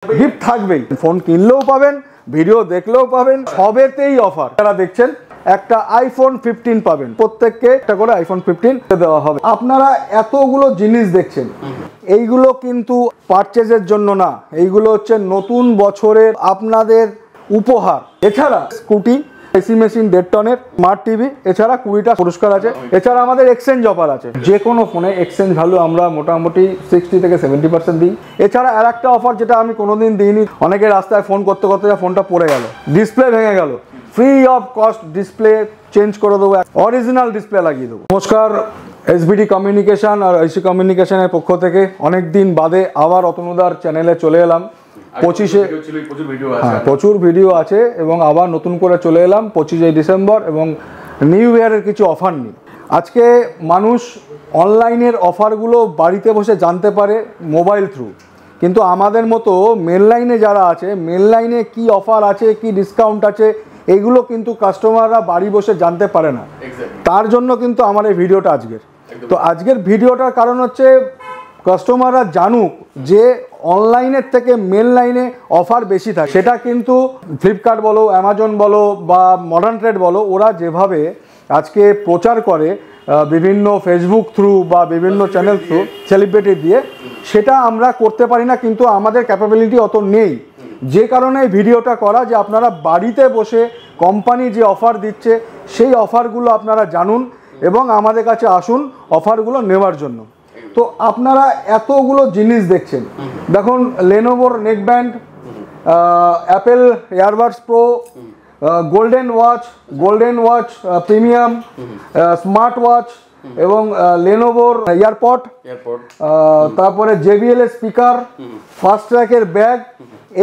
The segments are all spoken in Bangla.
গিফট থাকবেই, ফোন কিনলেও পাবেন, ভিডিও দেখলেও পাবেন, সবেতেই অফার। যারা দেখছেন একটা আইফোন 15 পাবেন, প্রত্যেককে একটা করে আইফোন 15 দেওয়া হবে। আপনারা এতগুলো জিনিস দেখছেন, এইগুলো কিন্তু পারচেজের জন্য না, এইগুলো হচ্ছে নতুন বছরের আপনাদের উপহার। এছাড়া স্কুটি, এসি মেশিন 1.5 টনের, স্মার্ট টিভি, এছাড়া 20টা পুরস্কার আছে। এছাড়া আমাদের এক্সচেঞ্জ অফার আছে, যে কোনো ফোনে এক্সচেঞ্জ ভ্যালু আমরা মোটামুটি 60 থেকে 70% দিই। এছাড়া আর একটা অফার যেটা আমি কোনোদিন দিইনি, অনেকে রাস্তায় ফোন করতে করতে ফোনটা পড়ে গেল, ডিসপ্লে ভেঙে গেল, free of cost display change করে দেবো, অরিজিনাল ডিসপ্লে লাগিয়ে দেবো। নমস্কার, এসবিডি কমিউনিকেশন আর ঐশী কমিউনিকেশনের পক্ষ থেকে অনেক দিন বাদে আবার অতনুদার চ্যানেলে চলে এলাম। 25-এ প্রচুর ভিডিও আছে এবং আবার নতুন করে চলে এলাম 25 ডিসেম্বর এবং নিউ ইয়ারের কিছু অফার নিয়ে। আজকে মানুষ অনলাইনের অফারগুলো বাড়িতে বসে জানতে পারে মোবাইল থ্রু, কিন্তু আমাদের মতো মেল লাইনে যারা আছে, মেল লাইনে কী অফার আছে, কি ডিসকাউন্ট আছে, এইগুলো কিন্তু কাস্টমাররা বাড়ি বসে জানতে পারে না। তার জন্য কিন্তু আমার এই ভিডিওটা আজকের। তো আজকের ভিডিওটার কারণ হচ্ছে কাস্টমাররা জানুক যে অনলাইনের থেকে মেল লাইনে অফার বেশি থাকে। সেটা কিন্তু ফ্লিপকার্ট বলো, অ্যামাজন বলো বা মডার্ন ট্রেড বলো, ওরা যেভাবে আজকে প্রচার করে বিভিন্ন ফেসবুক থ্রু বা বিভিন্ন চ্যানেল থ্রু, সেলিব্রিটি দিয়ে, সেটা আমরা করতে পারি না, কিন্তু আমাদের ক্যাপাবিলিটি অত নেই। যে কারণে এই ভিডিওটা করা, যে আপনারা বাড়িতে বসে কোম্পানি যে অফার দিচ্ছে সেই অফারগুলো আপনারা জানুন এবং আমাদের কাছে আসুন অফারগুলো নেওয়ার জন্য। তো আপনারা এতগুলো জিনিস দেখছেন, দেখুন লেনোভোর neckband, Apple earbuds pro, golden watch premium, smart watch এবং লেনোভোর এয়ারপড, তারপরে JBL এর স্পিকার, ফাস্ট ট্র্যাকের ব্যাগ।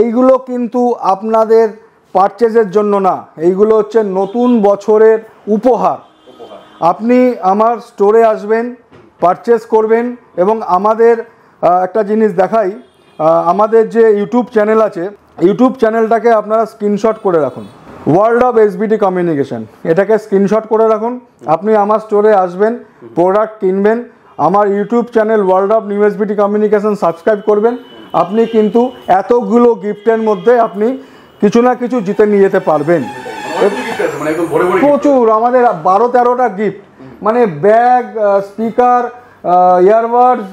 এইগুলো কিন্তু আপনাদের পারচেজের জন্য না, এইগুলো হচ্ছে নতুন বছরের উপহার। আপনি আমার স্টোরে আসবেন, পারচেজ করবেন এবং আমাদের একটা জিনিস দেখাই, আমাদের যে ইউটিউব চ্যানেল আছে, ইউটিউব চ্যানেলটাকে আপনারা স্ক্রিনশট করে রাখুন, ওয়ার্ল্ড অফ এসবিডি কমিউনিকেশন, এটাকে স্ক্রিনশট করে রাখুন। আপনি আমার স্টোরে আসবেন, প্রোডাক্ট কিনবেন, আমার YouTube channel world of new SBD communication subscribe করবেন। আপনি কিন্তু এতগুলো গিফটের মধ্যে আপনি কিছু না কিছু জিতে নিয়ে যেতে পারবেন। প্রচুর, আমাদের 12-13টা গিফট, মানে ব্যাগ, স্পিকার, ইয়ারবাডস,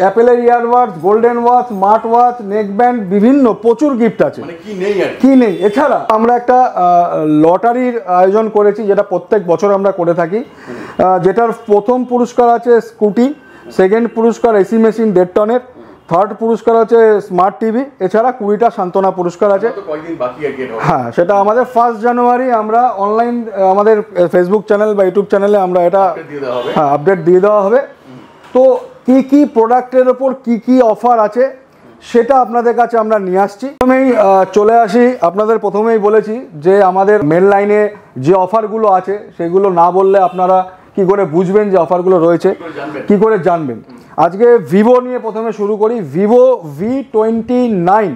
অ্যাপেলের earbuds, golden watch, smart watch, neckband, বিভিন্ন প্রচুর গিফট আছে, কি নেই। এছাড়া আমরা একটা লটারির আয়োজন করেছি, যেটা প্রত্যেক বছর আমরা করে থাকি, যেটার প্রথম পুরস্কার আছে স্কুটি, সেকেন্ড পুরস্কার এসি মেশিন 1.5 টনের, থার্ড পুরস্কার আছে স্মার্ট টিভি, এছাড়া 20টা সান্ত্বনা পুরস্কার আছে। হ্যাঁ, সেটা আমাদের 1 জানুয়ারি আমরা অনলাইন আমাদের ফেসবুক চ্যানেল বা ইউটিউব চ্যানেলে আমরা এটা আপডেট দিয়ে দেওয়া হবে। তো কি কি প্রোডাক্টের ওপর কি কি অফার আছে সেটা আপনাদের কাছে আমরা নিয়ে আসছি। প্রথমেই চলে আসি, আপনাদের প্রথমেই বলেছি যে আমাদের মেল লাইনে যে অফারগুলো আছে সেগুলো না বললে আপনারা কি করে বুঝবেন যে অফারগুলো রয়েছে, কি করে জানবেন। আজকে ভিভো নিয়ে প্রথমে শুরু করি। ভিভো V29,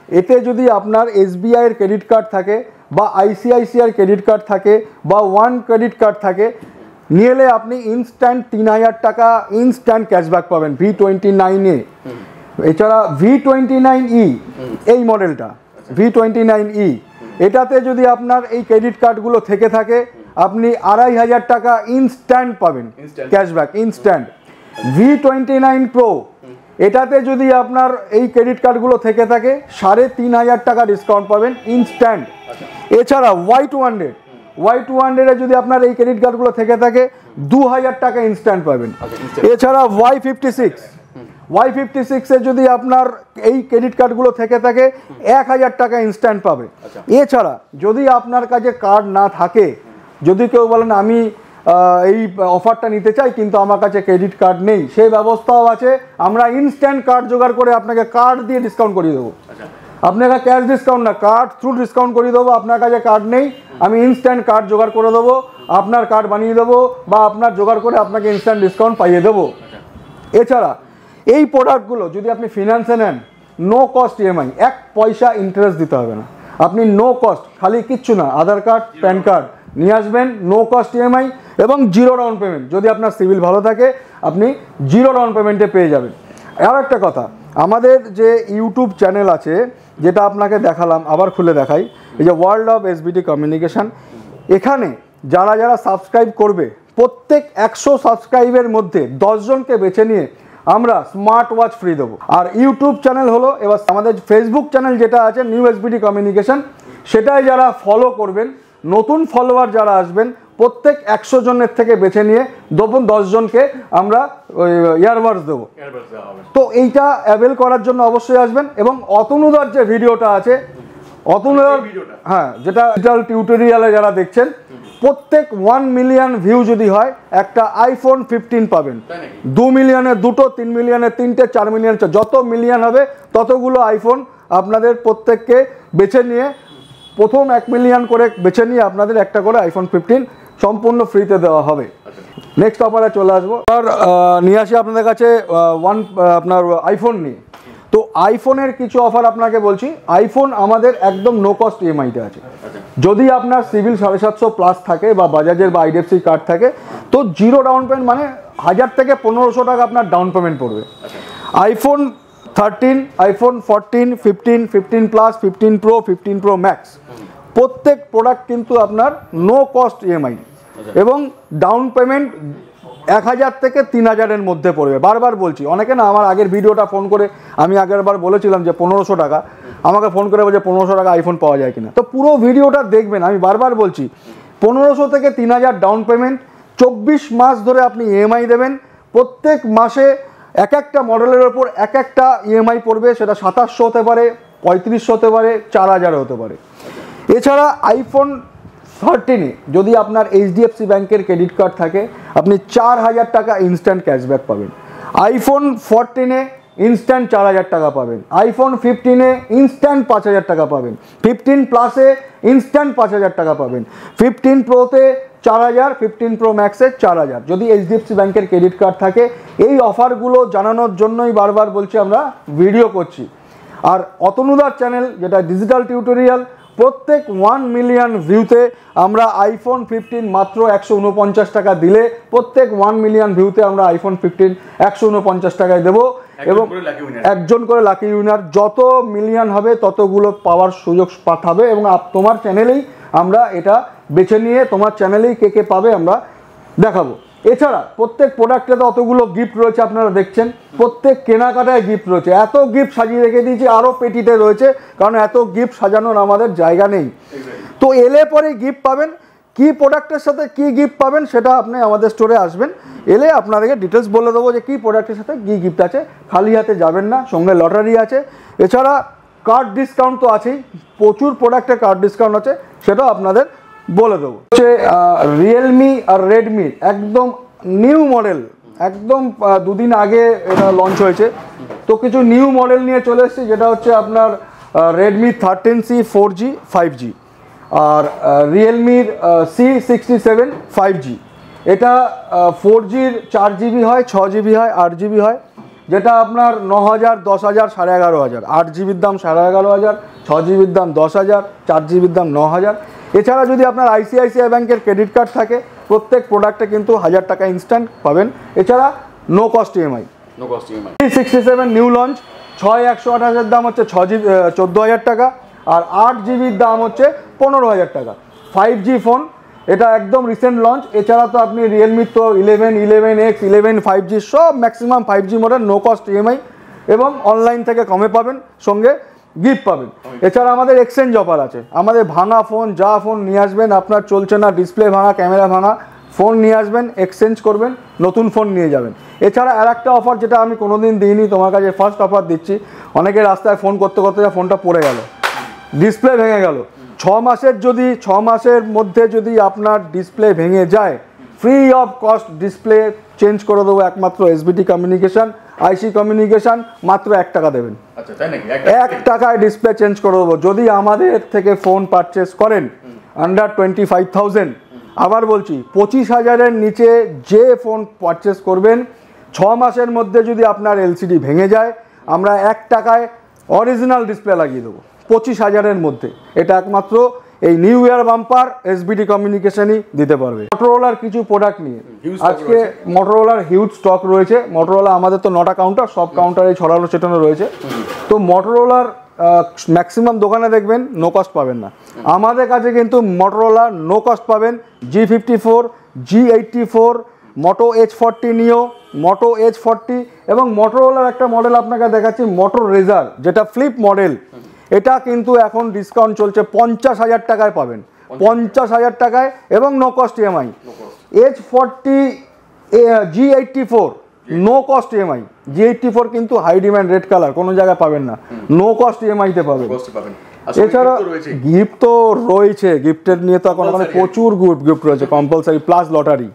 এতে যদি আপনার SBI এর ক্রেডিট কার্ড থাকে বা ICICI এর ক্রেডিট কার্ড থাকে বা ওয়ান ক্রেডিট কার্ড থাকে, নিয়ে এলে আপনি ইনস্ট্যান্ট 3000 টাকা ইনস্ট্যান্ট ক্যাশব্যাক পাবেন V29-এ। এছাড়া V29e, এই মডেলটা V29e, এটাতে যদি আপনার এই ক্রেডিট কার্ডগুলো থেকে থাকে, আপনি 2500 টাকা ইনস্ট্যান্ট পাবেন ক্যাশব্যাক, ইনস্ট্যান্ট। V29 Pro, এটাতে যদি আপনার এই ক্রেডিট কার্ডগুলো থেকে থাকে 3500 টাকা ডিসকাউন্ট পাবেন ইনস্ট্যান্ট। এছাড়া Y200-এ যদি আপনার এই ক্রেডিট কার্ডগুলো থেকে থাকে 2000 টাকা ইনস্ট্যান্ট পাবেন। এছাড়া Y56-এ যদি আপনার এই ক্রেডিট কার্ডগুলো থেকে থাকে 1000 টাকা ইনস্ট্যান্ট পাবে। এছাড়া যদি আপনার কাছে কার্ড না থাকে, যদি কেউ বলেন আমি এই অফারটা নিতে চাই কিন্তু আমার কাছে ক্রেডিট কার্ড নেই, সেই ব্যবস্থাও আছে। আমরা ইনস্ট্যান্ট কার্ড জোগাড় করে আপনাকে কার্ড দিয়ে ডিসকাউন্ট করিয়ে দেবো। আপনাকে ক্যাশ ডিসকাউন্ট না, কার্ড থ্রু ডিসকাউন্ট করিয়ে দেবো। আপনার কাছে কার্ড নেই, আমি ইনস্ট্যান্ট কার্ড জোগাড় করে দেবো, আপনার কার্ড বানিয়ে দেবো বা আপনার জোগাড় করে আপনাকে ইনস্ট্যান্ট ডিসকাউন্ট পাইয়ে দেবো। এছাড়া এই প্রোডাক্টগুলো যদি আপনি ফিনান্সে নেন, নো কস্ট EMI, 1 পয়সা ইন্টারেস্ট দিতে হবে না। আপনি নো কস্ট, খালি কিচ্ছু না, আধার কার্ড, প্যান কার্ড নিয়ে আসবেন, নো কস্ট EMI এবং 0 ডাউন পেমেন্ট। যদি আপনার সিভিল ভালো থাকে আপনি 0 ডাউন পেমেন্টে পেয়ে যাবেন। আর একটা কথা, আমাদের যে ইউটিউব চ্যানেল আছে, যেটা আপনাকে দেখালাম, আবার খুলে দেখাই, এই যে ওয়ার্ল্ড অফ এসবিটি কমিউনিকেশন, এখানে যারা যারা সাবস্ক্রাইব করবে প্রত্যেক 100 সাবস্ক্রাইবের মধ্যে 10 জনকে বেছে নিয়ে আমরা স্মার্ট ওয়াচ ফ্রি দেবো। আর ইউটিউব চ্যানেল হলো, এবার আমাদের ফেসবুক চ্যানেল যেটা আছে নিউ এসবিটি কমিউনিকেশন, সেটাই যারা ফলো করবেন, নতুন ফলোয়ার যারা আসবেন, প্রত্যেক 100 জনের থেকে বেছে নিয়ে 10 জনকে আমরা ইয়ারবাডস দেবো। তো এইটা অ্যাভেল করার জন্য অবশ্যই আসবেন। এবং অতনুদার যে ভিডিওটা আছে, অতনুদার, হ্যাঁ, যেটা ডিজিটাল টিউটোরিয়ালে যারা দেখছেন, প্রত্যেক 1 মিলিয়ন ভিউ যদি হয় একটা আইফোন 15 পাবেন। 2 মিলিয়নের 2টো, 3 মিলিয়নের 3টে, 4 মিলিয়ন, যত মিলিয়ন হবে ততগুলো আইফোন আপনাদের প্রত্যেককে বেছে নিয়ে, প্রথম 1 মিলিয়ন করে বেছে নিয়ে আপনাদের একটা করে আইফোন 15 সম্পূর্ণ ফ্রিতে দেওয়া হবে। নেক্সট অফারে চলে আসবো। আর নিয়ে আসি আপনাদের কাছে আপনার আইফোন নিয়ে। তো আইফোনের কিছু অফার আপনাকে বলছি। আইফোন আমাদের একদম নো কস্ট ইএমআইতে আছে। যদি আপনার সিভিল 750 প্লাস থাকে বা বাজাজের বা আইডিএফসি কার্ড থাকে, তো জিরো ডাউন পেমেন্ট, মানে 1000 থেকে 1500 টাকা আপনার ডাউন পেমেন্ট পড়বে। IPhone 13, iPhone 14, 15, 15 plus, 15 pro, 15 pro max, প্রত্যেক প্রোডাক্ট কিন্তু আপনার নো কস্ট ইএমআই এবং ডাউন পেমেন্ট 1000 থেকে 3000-এর মধ্যে পড়বে। বারবার বলছি, অনেকে না আমার আগের ভিডিওটা ফোন করে, আমি আগেরবার বলেছিলাম যে 1500 টাকা, আমাকে ফোন করে বলছে 1500 টাকা আইফোন পাওয়া যায় কিনা। তো পুরো ভিডিওটা দেখবেন, আমি বারবার বলছি 1500 থেকে 3000 ডাউন পেমেন্ট, 24 মাস ধরে আপনি ইএমআই দেবেন। প্রত্যেক মাসে এক একটা মডেলের ওপর এক একটা ইএমআই পড়বে, সেটা 2700 হতে পারে, 3500 হতে পারে, 4000 হতে পারে। এছাড়া আইফোন 13-এ যদি আপনার এইচডিএফসি ব্যাংকের ক্রেডিট কার্ড থাকে, আপনি 4000 টাকা ইনস্ট্যান্ট ক্যাশব্যাক পাবেন। আইফোন 14-এ ইনস্ট্যান্ট 4000 টাকা পাবেন। আইফোন 15-এ ইনস্ট্যান্ট 5000 টাকা পাবেন। 15 প্লাসে ইনস্ট্যান্ট 5000 টাকা পাবেন। 15 প্রোতে 4000, 15 প্রো ম্যাক্সে 4000 যদি এইচডিএফসি ব্যাংকের ক্রেডিট কার্ড থাকে। এই অফারগুলো জানানোর জন্যই বারবার বলছি আমরা ভিডিও করছি। আর অতনুদার চ্যানেল, যেটা ডিজিটাল টিউটোরিয়াল, প্রত্যেক 1 মিলিয়ন ভিউতে আমরা আইফোন 15 মাত্র 149 টাকা দিলে, প্রত্যেক 1 মিলিয়ন ভিউতে আমরা আইফোন 15 149 টাকায় দেবো। এবং একজন করে লাকি উইনার, যত মিলিয়ন হবে ততগুলো পাওয়ার সুযোগ পাঠাবে। এবং তোমার চ্যানেলেই আমরা এটা বেছে নিয়ে, তোমার চ্যানেলেই কে কে পাবে আমরা দেখাবো। এছাড়া প্রত্যেক প্রোডাক্টে তো অতগুলো গিফট রয়েছে, আপনারা দেখছেন, প্রত্যেক কেনাকাটায় গিফট রয়েছে। এত গিফট সাজিয়ে রেখে দিয়েছি, আরও পেটিতে রয়েছে, কারণ এত গিফট সাজানোর আমাদের জায়গা নেই। তো এলে পরে গিফট পাবেন, কি প্রোডাক্টের সাথে কি গিফট পাবেন সেটা আপনি আমাদের স্টোরে আসবেন, এলে আপনাদেরকে ডিটেলস বলে দেবো যে কী প্রোডাক্টের সাথে কী গিফট আছে। খালি হাতে যাবেন না, সঙ্গে লটারি আছে। এছাড়া কার্ড ডিসকাউন্ট তো আছেই, প্রচুর প্রোডাক্টে কার্ড ডিসকাউন্ট আছে, সেটাও আপনাদের বলে দেবো। হচ্ছে রিয়েলমি আর রেডমি একদম নিউ মডেল, একদম 2 দিন আগে এটা লঞ্চ হয়েছে। তো কিছু নিউ মডেল নিয়ে চলে এসেছি, যেটা হচ্ছে আপনার রেডমি 13C 4G 5G আর রিয়েলমির C67 5G। এটা 4Gর 4GB হয়, 6GB হয়, 8GB হয়, যেটা আপনার 9000, 10000, 11,500। 8GBর দাম 11,500, 6GBর দাম 10,000, 4GBর দাম 9000। এছাড়া যদি আপনার আইসিআইসিআই ব্যাংকের ক্রেডিট কার্ড থাকে, প্রত্যেক প্রোডাক্টে কিন্তু 1000 টাকা ইনস্ট্যান্ট পাবেন। এছাড়া no cost EMI. C67 new launch, 6128-এর দাম হচ্ছে 14,000 টাকা, আর 8GBর দাম হচ্ছে 15,000 টাকা। 5G ফোন, এটা একদম রিসেন্ট লঞ্চ। এছাড়া তো আপনি রিয়েলমির তো 11, 11X, 11 5G সব maximum 5G model no cost EMI এবং অনলাইন থেকে কমে পাবেন, সঙ্গে গিফট পাবেন। এছাড়া আমাদের এক্সচেঞ্জ অফার আছে। আমাদের ভাঙা ফোন, যা ফোন নিয়ে আসবেন, আপনার চলছে না, ডিসপ্লে ভাঙা, ক্যামেরা ভাঙা, ফোন নিয়ে আসবেন, এক্সচেঞ্জ করবেন, নতুন ফোন নিয়ে যাবেন। এছাড়া আর একটা অফার, যেটা আমি কোনোদিন দিইনি, তোমার কাছে ফার্স্ট অফার দিচ্ছি। অনেকে রাস্তায় ফোন করতে করতে ফোনটা পড়ে গেল, ডিসপ্লে ভেঙে গেল, 6 মাসের মধ্যে যদি আপনার ডিসপ্লে ভেঙে যায়, free of cost display change করে দেবো একমাত্র এসবিটি কমিউনিকেশন, আইসি কমিউনিকেশন। মাত্র 1 টাকা দেবেন, 1 টাকায় ডিসপ্লে চেঞ্জ করে দেবো যদি আমাদের থেকে ফোন পারচেস করেন আন্ডার 25,000। আবার বলছি, 25,000-এর নিচে যে ফোন পারচেস করবেন, 6 মাসের মধ্যে যদি আপনার এলসিডি ভেঙে যায়, আমরা 1 টাকায় অরিজিনাল ডিসপ্লে লাগিয়ে দেবো 25,000-এর মধ্যে। এটা একমাত্র এই নিউ ইয়ার বাম্পার এসবিটি কমিউনিকেশনই দিতে পারবে। মোটরোলার কিছু প্রোডাক্ট নিয়ে আজকে মোটরোলার হিউজ স্টক রয়েছে। মোটরোলা আমাদের তো 9টা কাউন্টার, সব কাউন্টারে ছড়ানো ছেটানো রয়েছে। তো মোটরোলার ম্যাক্সিমাম দোকানে দেখবেন নো কস্ট পাবেন না, আমাদের কাছে কিন্তু মোটরোলা নো কস্ট পাবেন। G54, G84, মোটো H40 নিও, মোটো H40 এবং মোটরোলার একটা মডেল আপনাকে দেখাচ্ছি মোটো রেজার, যেটা ফ্লিপ মডেল। এটা কিন্তু এখন ডিসকাউন্ট চলছে 50,000 টাকায় পাবেন, 50,000 টাকায় এবং no cost EMI. H40 G84 no cost EMI. G84 কিন্তু হাই ডিমান্ড, রেড কালার, কোনো জায়গায় পাবেন না, নো কস্ট ইএমআইতে পাবেন। এছাড়া গিফট তো রয়েছে, গিফটের নিয়ে তো এখন প্রচুর গিফট রয়েছে, কম্পালসারি প্লাস লটারি।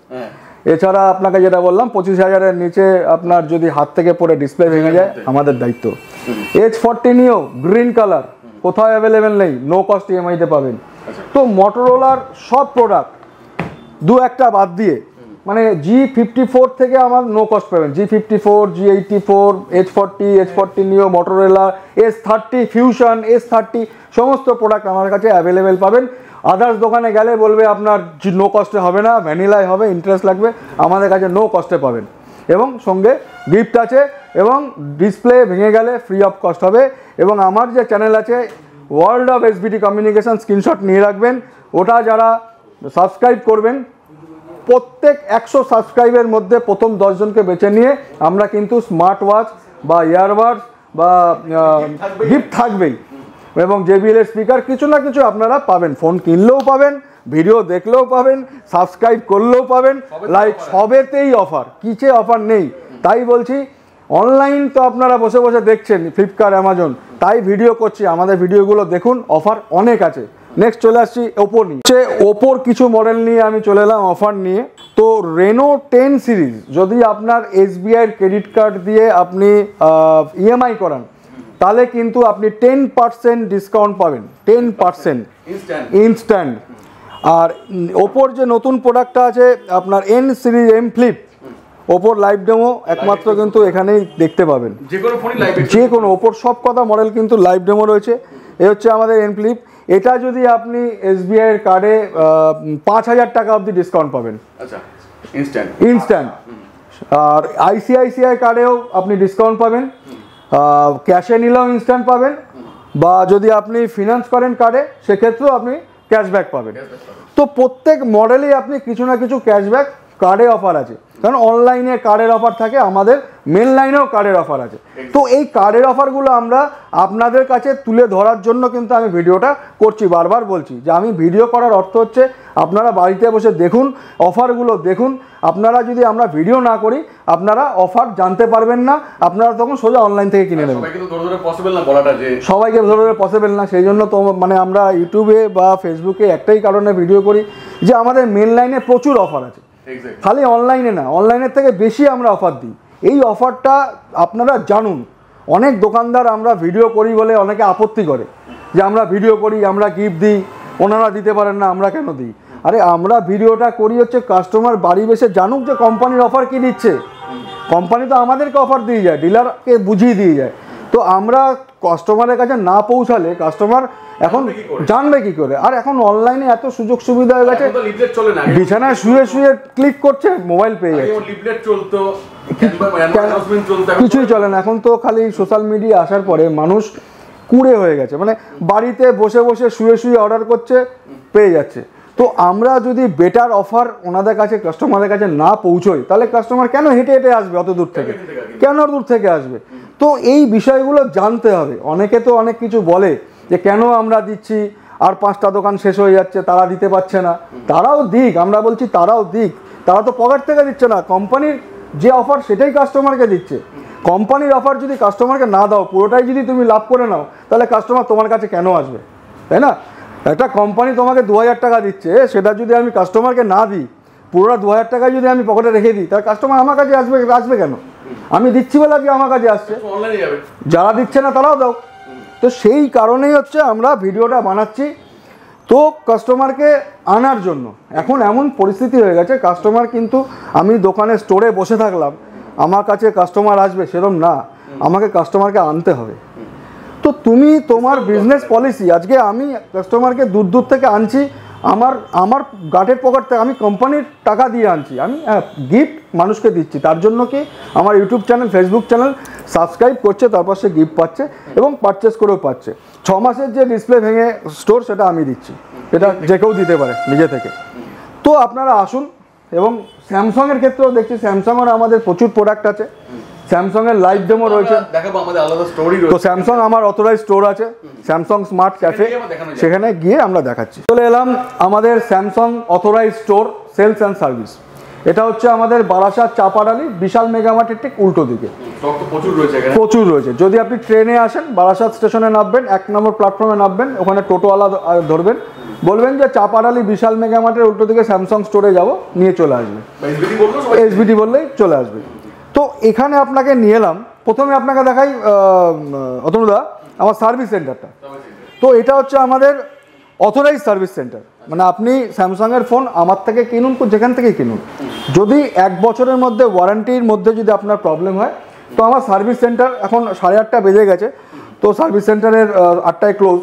এছাড়া আপনাকে যেটা বললাম 25,000-এর নিচে আপনার যদি হাত থেকে পড়ে ডিসপ্লে ভেঙে যায় আমাদের দায়িত্ব। H40 নিও গ্রিন কালার কোথাও অ্যাভেলেবেল নেই, নো কস্ট ইএমআইতে পাবেন। তো মোটরোলার সব প্রোডাক্ট দু একটা বাদ দিয়ে মানে G54 থেকে আমার নো কস্ট পাবেন। G54, G84, H40 নিও, মোটরোলা S30 ফিউশন, S30 সমস্ত প্রোডাক্ট আমার কাছে অ্যাভেলেবেল পাবেন। আদার্স দোকানে গেলে বলবে আপনার নো কস্টে হবে না, ভ্যানিলায় হবে, ইন্টারেস্ট লাগবে, আমাদের কাছে নো কস্টে পাবেন এবং সঙ্গে গিফট আছে এবং ডিসপ্লে ভেঙে গেলে ফ্রি অফ কস্ট হবে। এবং আমার যে চ্যানেল আছে world of SBT communication, screenshot নিয়ে রাখবেন, ওটা যারা সাবস্ক্রাইব করবেন প্রত্যেক 100 সাবস্ক্রাইবের মধ্যে প্রথম 10 জনকে বেছে নিয়ে আমরা কিন্তু স্মার্ট ওয়াচ বা ইয়ারবাডস বা গিফট থাকবেই এবং JBL এর স্পিকার কিছু না কিছু আপনারা পাবেন। ফোন কিনলেও পাবেন, ভিডিও দেখলেও পাবেন, সাবস্ক্রাইব করলেও পাবেন, লাইক সবেতেই অফার, কিছে অফার নেই। তাই বলছি অনলাইন তো আপনারা বসে বসে দেখছেন ফ্লিপকার্ট, অ্যামাজন, তাই ভিডিও করছি, আমাদের ভিডিওগুলো দেখুন, অফার অনেক আছে। নেক্সট চলে আসছি ওপো নিয়ে। ওপোর কিছু মডেল নিয়ে আমি চলে এলাম অফার নিয়ে। তো রেনো 10 সিরিজ যদি আপনার SBI এর ক্রেডিট কার্ড দিয়ে আপনি ইএমআই করান তাহলে কিন্তু আপনি 10% ডিসকাউন্ট পাবেন, 10% ইনস্ট্যান্ট। আর ওপোর যে নতুন প্রোডাক্টটা আছে আপনার N সিরিজ M ফ্লিপ, ওপোর লাইভ ডেমো একমাত্র কিন্তু এখানেই দেখতে পাবেন, যে কোনো ওপোর সব কথা মডেল কিন্তু লাইভ ডেমো রয়েছে। এ হচ্ছে আমাদের N ফ্লিপ। এটা যদি আপনি SBI এর কার্ডে 5,000 টাকা অবধি ডিসকাউন্ট পাবেন, ইনস্ট্যান্ট। আর ICICI কার্ডেও আপনি ডিসকাউন্ট পাবেন, ক্যাশে নিলেও ইনস্ট্যান্ট পাবেন, বা যদি আপনি ফিনান্স করেন কার্ডে সেক্ষেত্রেও আপনি ক্যাশব্যাক পাবেন। তো প্রত্যেক মডেলেই আপনি কিছু না কিছু ক্যাশব্যাক কার্ডে অফার আছে, কারণ অনলাইনে কার্ডের অফার থাকে, আমাদের মেন লাইনেও কার্ডের অফার আছে। তো এই কার্ডের অফারগুলো আমরা আপনাদের কাছে তুলে ধরার জন্য কিন্তু আমি ভিডিওটা করছি। বারবার বলছি যে আমি ভিডিও করার অর্থ হচ্ছে আপনারা বাড়িতে বসে দেখুন, অফারগুলো দেখুন। আপনারা যদি আমরা ভিডিও না করি আপনারা অফার জানতে পারবেন না, আপনারা তখন সোজা অনলাইন থেকে কিনে নেবেন। সবাইকে ধরে পসিবল না, সেই জন্য তো মানে আমরা ইউটিউবে বা ফেসবুকে একটাই কারণে ভিডিও করি যে আমাদের মেন লাইনে প্রচুর অফার আছে, খালি অনলাইনে না, অনলাইনের থেকে বেশি আমরা অফার দিই। এই অফারটা আপনারা জানুন। অনেক দোকানদার আমরা ভিডিও করি বলে অনেকে আপত্তি করে যে আমরা ভিডিও করি, আমরা গিফট দিই, ওনারা দিতে পারেন না, আমরা কেন দিই? আরে আমরা ভিডিওটা করি হচ্ছে কাস্টমার বাড়ি বসে জানুক যে কোম্পানির অফার কি দিচ্ছে। কোম্পানি তো আমাদেরকে অফার দিয়ে যায়, ডিলারকে বুঝিয়ে দিয়ে যায়। তো আমরা কাস্টমারের কাছে না পৌঁছালে কাস্টমার এখন জানবে কি করে? আর এখন অনলাইনে এত সুযোগ সুবিধা হয়ে গেছে, বিছানায় শুয়ে শুয়ে ক্লিক করছে, মোবাইল পেয়ে যাচ্ছে, কিছুই চলে না। এখন তো খালি সোশ্যাল মিডিয়া আসার পরে মানুষ কুঁড়ে হয়ে গেছে, মানে বাড়িতে বসে বসে শুয়ে শুয়ে অর্ডার করছে, পেয়ে যাচ্ছে। তো আমরা যদি বেটার অফার ওনাদের কাছে কাস্টমারের কাছে না পৌঁছোই তাহলে কাস্টমার কেন হেঁটে হেঁটে আসবে অত দূর থেকে, কেন দূর থেকে আসবে? তো এই বিষয়গুলো জানতে হবে। অনেকে তো অনেক কিছু বলে যে কেন আমরা দিচ্ছি, আর 5টা দোকান শেষ হয়ে যাচ্ছে, তারা দিতে পারছে না। তারাও দিক, আমরা বলছি তারাও দিক, তারা তো পকেট থেকে দিচ্ছে না, কোম্পানির যে অফার সেটাই কাস্টমারকে দিচ্ছে। কোম্পানির অফার যদি কাস্টমারকে না দাও, পুরোটাই যদি তুমি লাভ করে নাও, তাহলে কাস্টমার তোমার কাছে কেন আসবে, তাই না? একটা কোম্পানি তোমাকে 2,000 টাকা দিচ্ছে, সেটা যদি আমি কাস্টমারকে না দিই, পুরোটা 2,000 টাকায় যদি আমি পকেটে রেখে দিই, তাহলে কাস্টমার আমার কাছে আসবে কেন? আমি দিচ্ছি বলে কি আমার কাছে আসছে, যারা দিচ্ছে না তারাও দাও। তো সেই কারণেই হচ্ছে আমরা ভিডিওটা বানাচ্ছি, তো কাস্টমারকে আনার জন্য। এখন এমন পরিস্থিতি হয়ে গেছে, কাস্টমার কিন্তু আমি দোকানে স্টোরে বসে থাকলাম, আমার কাছে কাস্টমার আসবে সেরকম না, আমাকে কাস্টমারকে আনতে হবে। তো তো তুমি তোমার বিজনেস পলিসি, আজকে আমি কাস্টমারকে দূর দূর থেকে আনছি, আমার গার্ডের পকেট থেকে, আমি কোম্পানির টাকা দিয়ে আনছি, আমি গিফট মানুষকে দিচ্ছি, তার জন্য কি আমার YouTube channel, Facebook channel subscribe করছে, তারপর সে গিফট পাচ্ছে এবং পারচেস করেও পাচ্ছে। 6 মাসের যে ডিসপ্লে ভেঙে স্টোর, সেটা আমি দিচ্ছি, এটা যে কেউ দিতে পারে নিজে থেকে। তো আপনারা আসুন। এবং স্যামসাংয়ের ক্ষেত্রেও দেখছি, স্যামসাংয়ের আমাদের প্রচুর প্রোডাক্ট আছে, স্যামসাংয়ের লাইভ ডেমো রয়েছে, তো স্যামসাং আমার অথরাইজ স্টোর আছে, স্যামসাং স্মার্ট ক্যাফে, সেখানে গিয়ে আমরা দেখাচ্ছি। চলে এলাম আমাদের Samsung authorise store sales and service. এটা হচ্ছে আমাদের বারাসাত চাপাডালি বিশাল মেগামার্টের ঠিক উল্টো দিকে, প্রচুর রয়েছে। যদি আপনি ট্রেনে আসেন, বারাসাত স্টেশনে নামবেন, 1 নম্বর প্ল্যাটফর্মে নামবেন, ওখানে টোটোওয়ালা ধরবেন, বলবেন যে চাপাডালি বিশাল মেগামার্টের উল্টো দিকে স্যামসাং স্টোরে যাব, নিয়ে চলে আসবে, এসবিটি বললেই চলে আসবে। তো এখানে আপনাকে নিয়ে এলাম, প্রথমে আপনাকে দেখাই অতনুদা আমার সার্ভিস সেন্টারটা। তো এটা হচ্ছে আমাদের অথরাইজ সার্ভিস সেন্টার, মানে আপনি স্যামসাংয়ের ফোন আমার থেকে কিনুন, যেখান থেকেই কিনুন, যদি 1 বছরের মধ্যে ওয়ারেন্টির মধ্যে যদি আপনার প্রবলেম হয়, তো আমার সার্ভিস সেন্টার, এখন 8:30 বেজে গেছে, তো সার্ভিস সেন্টারের 8টায় ক্লোজ,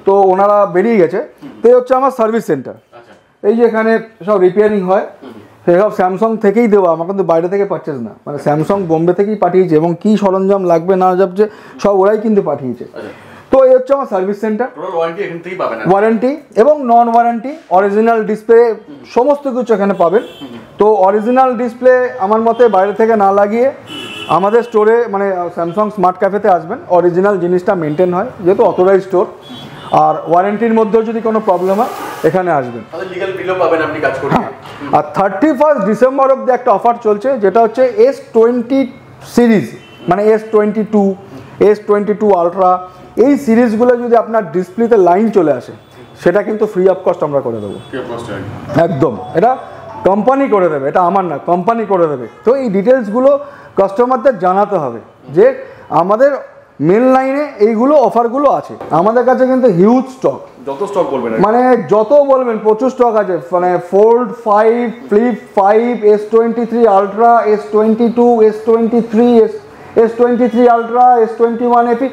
তো ওনারা বেরিয়ে গেছে। তো এই হচ্ছে আমার সার্ভিস সেন্টার। এই যে এখানে সব রিপেয়ারিং হয়, সেসব স্যামসাং থেকেই দেওয়া, আমার কিন্তু বাইরে থেকে পারচেজ না, মানে স্যামসাং বোম্বে থেকেই পাঠিয়েছে, এবং কী সরঞ্জাম লাগবে না যাচ্ছে সব ওরাই কিন্তু পাঠিয়েছে। তো এই হচ্ছে আমার সার্ভিস সেন্টার, ওয়ারেন্টি এবং নন ওয়ারেন্টি, অরিজিনাল ডিসপ্লে সমস্ত কিছু এখানে পাবেন। তো অরিজিনাল ডিসপ্লে আমার মতে বাইরে থেকে না লাগিয়ে আমাদের স্টোরে, মানে স্যামসাং স্মার্ট ক্যাফেতে আসবেন, অরিজিনাল জিনিসটা মেনটেন হয়, যেহেতু অথরাইজ স্টোর। আর ওয়ারেন্টির মধ্যেও যদি কোনো প্রবলেম হয়, এখানে আসবেন, আর 31 ডিসেম্বর অব্দি একটা অফার চলছে, যেটা হচ্ছে S20 সিরিজ, মানে S22, S22 আলট্রা, এই সিরিজগুলো যদি আপনার ডিসপ্লেতে লাইন চলে আসে, সেটা কিন্তু ফ্রি অফ কস্ট আমরা করে দেবো, একদম। এটা কোম্পানি করে দেবে, এটা আমার না, কোম্পানি করে দেবে। তো এই ডিটেলসগুলো কাস্টমারদের জানাতে হবে যে আমাদের মেন লাইনে এইগুলো অফারগুলো আছে। আমাদের কাছে কিন্তু হিউজ স্টক, যত স্টক বলবেন, মানে যত বলবেন প্রচুর স্টক আছে, মানে fold 5, flip 5, S23 ultra, S22, S23, S23 ultra, S21 এপি,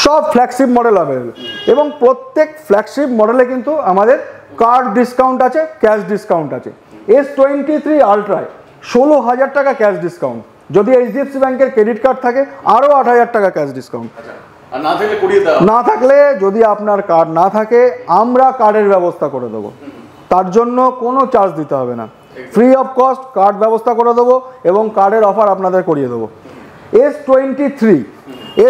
সব ফ্ল্যাগশিপ মডেল অ্যাভেলেবেল। এবং প্রত্যেক ফ্ল্যাগশিপ মডেলে কিন্তু আমাদের কার্ড ডিসকাউন্ট আছে, ক্যাশ ডিসকাউন্ট আছে। S23 আলট্রায় 16,000 টাকা ক্যাশ ডিসকাউন্ট, যদি HDFC ব্যাংকের ক্রেডিট কার্ড থাকে আরও 8,000 টাকা ক্যাশ ডিসকাউন্ট। না থাকলে, যদি আপনার কার্ড না থাকে, আমরা কার্ডের ব্যবস্থা করে দেবো, তার জন্য কোনো চার্জ দিতে হবে না, ফ্রি অফ কস্ট কার্ড ব্যবস্থা করে দেবো এবং কার্ডের অফার আপনাদের করিয়ে দেবো।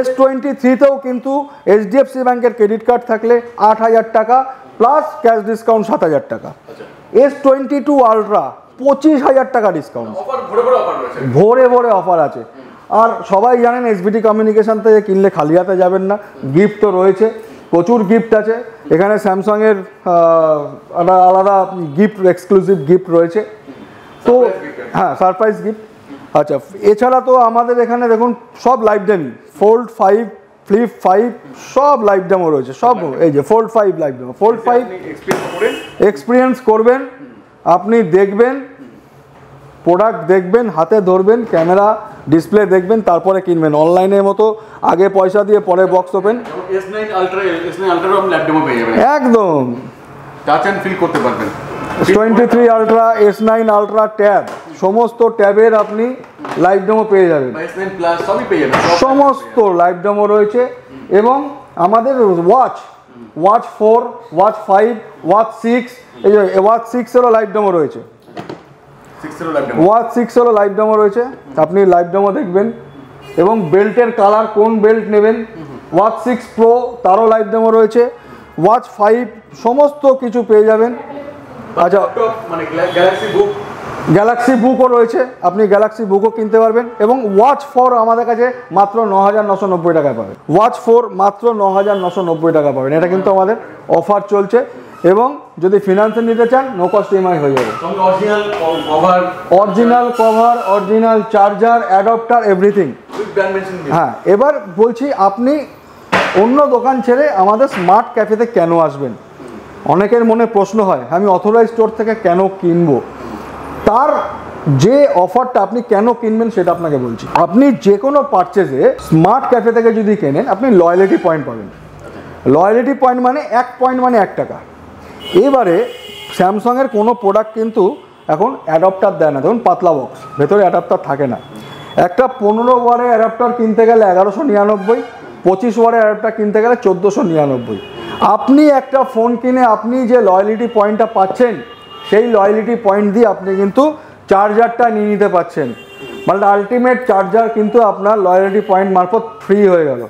S23তেও কিন্তু HDFC ব্যাংকের ক্রেডিট কার্ড থাকলে 8,000 টাকা প্লাস ক্যাশ ডিসকাউন্ট 7,000 টাকা। S22 আলট্রা 25,000 টাকা ডিসকাউন্ট, ভোরে ভোরে অফার আছে। আর সবাই জানেন SBT কমিউনিকেশন থেকে কিনলে খালি হাতে যাবেন না, গিফট তো রয়েছে, প্রচুর গিফট আছে এখানে। স্যামসাংয়ের আলাদা গিফট, এক্সক্লুসিভ গিফট রয়েছে, তো হ্যাঁ, সারপ্রাইজ গিফট। আচ্ছা, এছাড়া তো আমাদের এখানে দেখুন সব লাইভ ডেমো, ফোল্ড 5, ফ্লিপ 5 সব লাইভ ডেমো রয়েছে, সব। এই যে fold 5 live demo, fold 5 experience করবেন, আপনি দেখবেন, প্রোডাক্ট দেখবেন, হাতে ধরবেন, ক্যামেরা ডিসপ্লে দেখবেন, তারপরে কিনবেন। অনলাইনের মতো আগে পয়সা দিয়ে পরে বক্স ওপেন, একদম টাচ এন্ড ফিল করতে পারবেন। 23 আলট্রা, S9 আলট্রা ট্যাব, সমস্ত ট্যাবের আপনি লাইভ ডেমো পেয়ে যাবেন, সমস্ত লাইভ ডেমো রয়েছে। এবং আমাদের ওয়াচ 4, ওয়াচ 5, ওয়াচ 6, এই যে ওয়াচ 6-এরও লাইভ ডেমো রয়েছে, ওয়াচ 6-এরও লাইভ ডেমো রয়েছে, আপনি লাইভ ডেমো দেখবেন। এবং বেল্টের কালার, কোন বেল্ট নেবেন, ওয়াচ 6 প্রো তারও লাইভ ডেমো রয়েছে, ওয়াচ 5 সমস্ত কিছু পেয়ে যাবেন। আচ্ছা, মানে গ্যালাক্সি বুকও রয়েছে, আপনি গ্যালাক্সি বুকও কিনতে পারবেন। এবং ওয়াচ 4 আমাদের কাছে মাত্র 9,990 টাকায় পাবেন, ওয়াচ 4 মাত্র 9,990 টাকা পাবেন। এটা কিন্তু আমাদের অফার চলছে। এবং যদি ফিনান্সে নিতে চান, নো কস্ট EMI হয়ে যাবে, original cover, original charger, adapter, everything. হ্যাঁ, এবার বলছি, আপনি অন্য দোকান ছেড়ে আমাদের স্মার্ট ক্যাফেতে কেন আসবেন? অনেকের মনে প্রশ্ন হয়, আমি অথরাইজ স্টোর থেকে কেন কিনবো? তার যে অফারটা আপনি কেন কিনবেন সেটা আপনাকে বলছি। আপনি যে কোনো পারচেজে স্মার্ট ক্যাফে থেকে যদি কেনেন আপনি লয়্যালিটি পয়েন্ট পাবেন। লয়্যালিটি পয়েন্ট মানে 1 পয়েন্ট মানে 1 টাকা। এবারে স্যামসাংয়ের কোনো প্রোডাক্ট কিন্তু এখন অ্যাডাপ্টার দেয় না, ধরুন পাতলা বক্স, ভেতরে অ্যাডাপ্টার থাকে না। একটা 15 ওয়াটের অ্যাডাপ্টার কিনতে গেলে 1199, 25 ওয়াটের অ্যাডাপ্টার কিনতে গেলে 1499। আপনি একটা ফোন কিনে আপনি যে লয়্যালিটি পয়েন্টটা পাচ্ছেন সেই লয়্যালিটি পয়েন্ট দিয়ে আপনি কিন্তু চার্জারটা নিয়ে নিতে পারছেন, মানে আলটিমেট চার্জার কিন্তু আপনার লয়্যালিটি পয়েন্ট মারফত ফ্রি হয়ে গেল,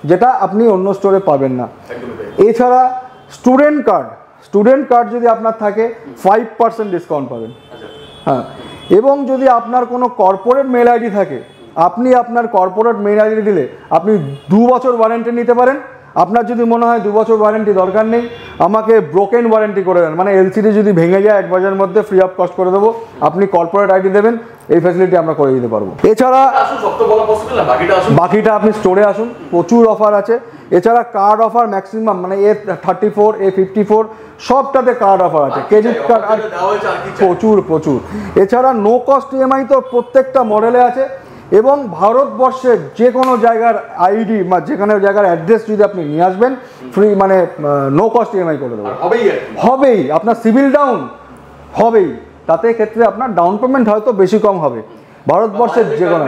যেটা আপনি অন্য স্টোরে পাবেন না। এছাড়া স্টুডেন্ট কার্ড যদি আপনার থাকে 5% ডিসকাউন্ট পাবেন। হ্যাঁ, এবং যদি আপনার কোনো কর্পোরেট মেল আইডি থাকে, আপনি আপনার কর্পোরেট মেল আইডি দিলে আপনি 2 বছর ওয়ারেন্টি নিতে পারেন। আপনার যদি মনে হয় 2 বছর ওয়ারেন্টি দরকার নেই, আমাকে ব্রোকেন ওয়ারেন্টি করে দেন, মানে এলসিডি যদি ভেঙে যায় 1 বছরের মধ্যে ফ্রি অফ কস্ট করে দেবো, আপনি কর্পোরেট আইডি দেবেন, এই ফ্যাসিলিটি আমরা করে দিতে পারবো। এছাড়া বাকিটা আপনি স্টোরে আসুন, প্রচুর অফার আছে। এছাড়া কার্ড অফার ম্যাক্সিমাম, মানে A34, A54 সবটাতে কার্ড অফার আছে, ক্রেডিট কার্ড আর প্রচুর। এছাড়া নো কস্ট ইএমআই তো প্রত্যেকটা মডেলে আছে, এবং ভারতবর্ষের যে কোনো জায়গার আইডি বা যেখানে জায়গার অ্যাড্রেস যদি আপনি নিয়ে আসবেন ফ্রি, মানে নো কস্ট ইএমআই করে দেবো। হবেই, আপনার সিভিল ডাউন হবেই, তাতে ক্ষেত্রে আপনার ডাউন পেমেন্ট হয়তো বেশি কম হবে। ভারতবর্ষের যে কোনো,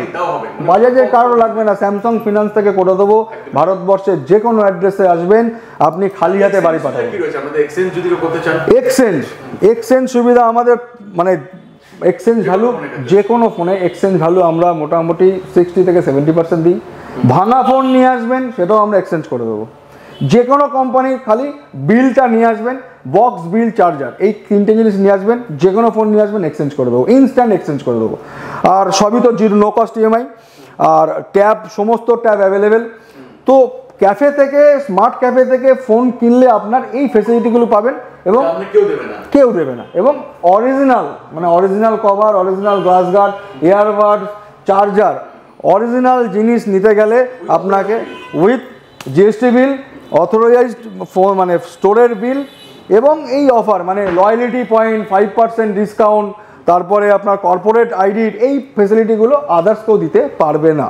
বাজাজের কার্ডও লাগবে না, স্যামসাং ফিনান্স থেকে করে দেবো। ভারতবর্ষের যে কোনো অ্যাড্রেসে আসবেন, আপনি খালি হাতে বাড়ি পাঠাবেন। এক্সচেঞ্জ সুবিধা আমাদের, মানে এক্সচেঞ্জ ভ্যালু যে কোনো ফোনে এক্সচেঞ্জ ভ্যালু আমরা মোটামুটি 60 থেকে 70% দিই। ভাঙা ফোন নিয়ে আসবেন সেটাও আমরা এক্সচেঞ্জ করে দেবো। যে কোনো কোম্পানির খালি বিলটা নিয়ে আসবেন, বক্স, বিল, চার্জার, এই 3টে জিনিস নিয়ে আসবেন, যে কোনো ফোন নিয়ে আসবেন, এক্সচেঞ্জ করে দেবো, ইনস্ট্যান্ট এক্সচেঞ্জ করে দেবো। আর সবই তো নো কস্ট ইএমআই, আর ট্যাব, সমস্ত ট্যাব অ্যাভেলেবেল। তো ক্যাফে থেকে, স্মার্ট ক্যাফে থেকে ফোন কিনলে আপনার এই ফেসিলিটিগুলো পাবেন, এবং কেউ দেবে না। এবং অরিজিনাল, মানে original cover, original glass guard, earbud, charger, original জিনিস নিতে গেলে আপনাকে with GST bill, authorised phone মানে স্টোরের বিল, এবং এই অফার মানে লয়্যালিটি পয়েন্ট, 5% ডিসকাউন্ট, তারপরে আপনার কর্পোরেট আইডির এই ফেসিলিটিগুলো আদার্স কেউ দিতে পারবে না।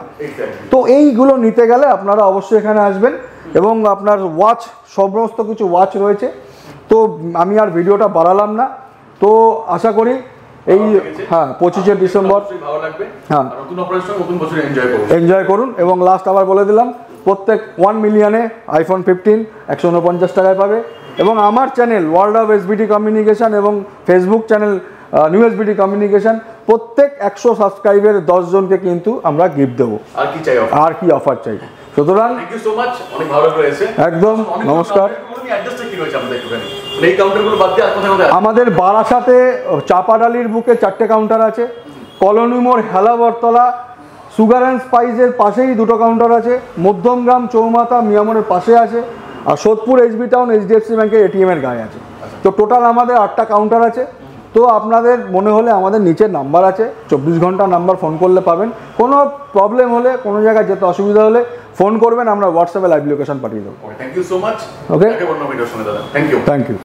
তো এইগুলো নিতে গেলে আপনারা অবশ্যই এখানে আসবেন, এবং আপনার ওয়াচ, সমস্ত কিছু ওয়াচ রয়েছে। তো আমি আর ভিডিওটা বাড়ালাম না, তো আশা করি এই 25শে ডিসেম্বর এনজয় করুন। এবং লাস্ট আবার বলে দিলাম, প্রত্যেক 1 মিলিয়নে আইফোন 15 149 টাকায় পাবে। এবং আমার channel world of SBT communication এবং Facebook channel new SBT communication, প্রত্যেক 100 সাবস্ক্রাইবের 10 জনকে কিন্তু আমরা গিফট দেবো। আর কি অফার চাই? সুতরাং একদম নমস্কার। আমাদের বারাসাতে চাপাডালির বুকে 4টে কাউন্টার আছে, কলোনি মোড়, হেলাবরতলা, সুগার অ্যান্ড স্পাইসের পাশেই 2টো কাউন্টার আছে, মধ্যমগ্রাম চৌমাথা মিয়ামনের পাশে আছে, আর সোদপুর এইচবি টাউন এইচডিএফসি ব্যাংকের এটিএমের গায়ে আছে। তো টোটাল আমাদের 8টা কাউন্টার আছে। তো আপনাদের মনে হলে আমাদের নিচের নাম্বার আছে, 24 ঘন্টা নাম্বার, ফোন করলে পাবেন। কোনো প্রবলেম হলে, কোনো জায়গায় যেতে অসুবিধা হলে ফোন করবেন, আমরা হোয়াটসঅ্যাপে লাইভ লোকেশন পাঠিয়ে দেবো। Thank you so much. Okay, thank you. Thank you.